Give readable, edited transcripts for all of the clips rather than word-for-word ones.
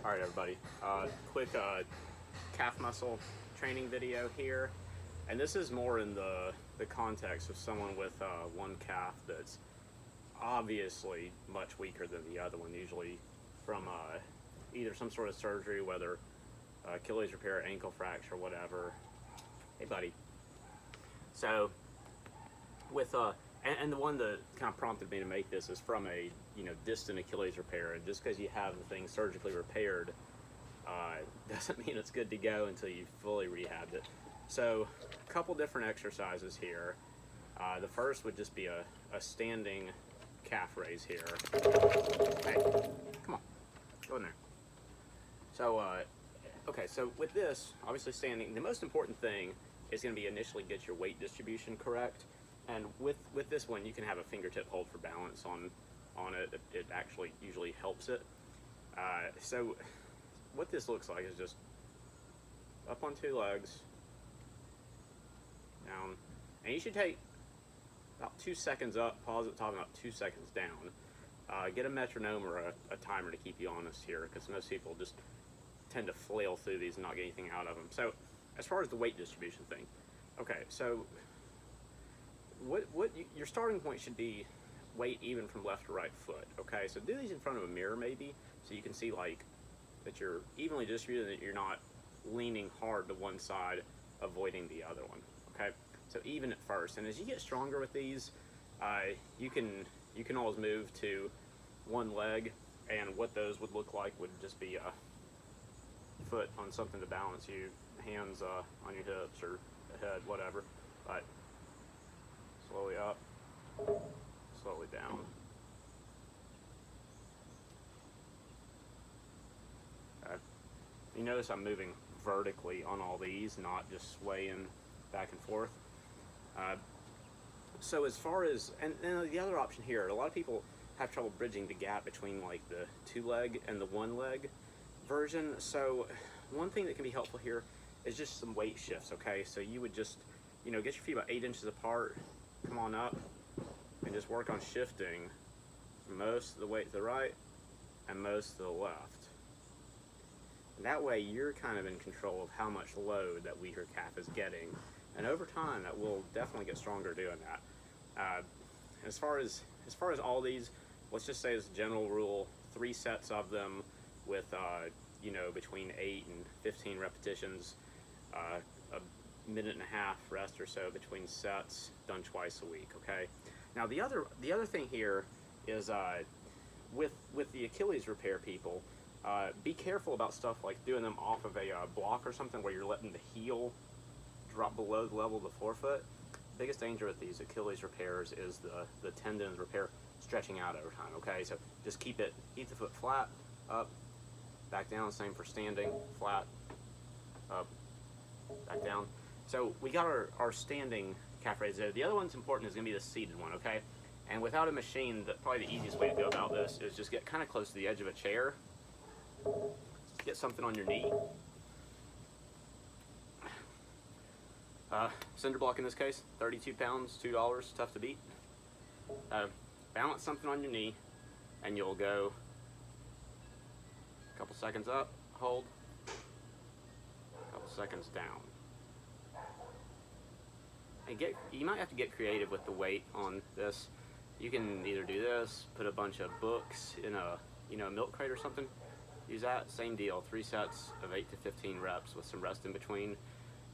All right, everybody. Quick calf muscle training video here, and this is more in the context of someone with one calf that's obviously much weaker than the other one, usually from either some sort of surgery, whether Achilles repair, ankle fracture, whatever. Hey, buddy. So with and the one that kind of prompted me to make this is from a distant Achilles repair, and just because you have the thing surgically repaired doesn't mean it's good to go until you fully rehabbed it. So a couple different exercises here. The first would just be a standing calf raise here. Hey, come on, go in there. So okay, so with this, obviously standing, the most important thing is going to be initially get your weight distribution correct. And with this one, you can have a fingertip hold for balance on it. It actually usually helps it. So what this looks like is just up on two legs, down, and you should take about 2 seconds up, pause at the top, and about 2 seconds down. Get a metronome or a timer to keep you honest here, because most people just tend to flail through these and not get anything out of them. So as far as the weight distribution thing, okay, so your starting point should be weight even from left to right foot. Okay, so do these in front of a mirror maybe, so you can see like that you're evenly distributed, and that you're not leaning hard to one side, avoiding the other one. Okay, so even at first, and as you get stronger with these, you can always move to one leg, and what those would look like would just be a foot on something to balance you, hands on your hips or the head, whatever. But slowly up, slowly down. Okay. You notice I'm moving vertically on all these, not just swaying back and forth. So as far as, and the other option here, a lot of people have trouble bridging the gap between like the 2-leg and the 1-leg version. So one thing that can be helpful here is just some weight shifts. Okay, so you would just get your feet about 8 inches apart, come on up, and just work on shifting most of the weight to the right and most to the left. And that way you're kind of in control of how much load that weaker calf is getting, and over time that will definitely get stronger doing that. As far as all these, let's just say as a general rule, 3 sets of them with between 8 and 15 repetitions, a minute and a half rest or so between sets, done twice a week. Okay, now the other thing here is with the Achilles repair people, be careful about stuff like doing them off of a block or something where you're letting the heel drop below the level of the forefoot. The biggest danger with these Achilles repairs is the tendon repair stretching out over time. Okay, so just keep the foot flat, up, back down. Same for standing, flat, up, back down. So we got our standing calf raise there. The other one's important is going to be the seated one. Okay, and without a machine, probably the easiest way to go about this is just get kind of close to the edge of a chair, get something on your knee. Cinder block in this case, 32 pounds, $2, tough to beat. Balance something on your knee, and you'll go a couple seconds up, hold, a couple seconds down. And you might have to get creative with the weight on this. You can either do this, put a bunch of books in a milk crate or something, use that, same deal, 3 sets of 8 to 15 reps with some rest in between.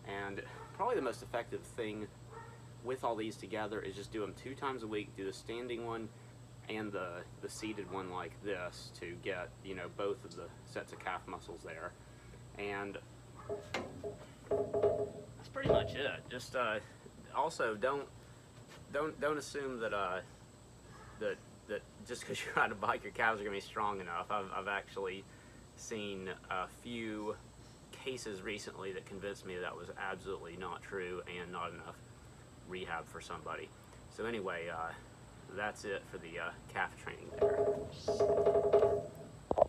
And probably the most effective thing with all these together is just do them 2 times a week. Do the standing one and the seated one like this to get both of the sets of calf muscles there. And that's pretty much it. Just also don't assume that that just because you're on a bike your calves are gonna be strong enough. I've actually seen a few cases recently that convinced me that was absolutely not true and not enough rehab for somebody. So anyway, that's it for the calf training there.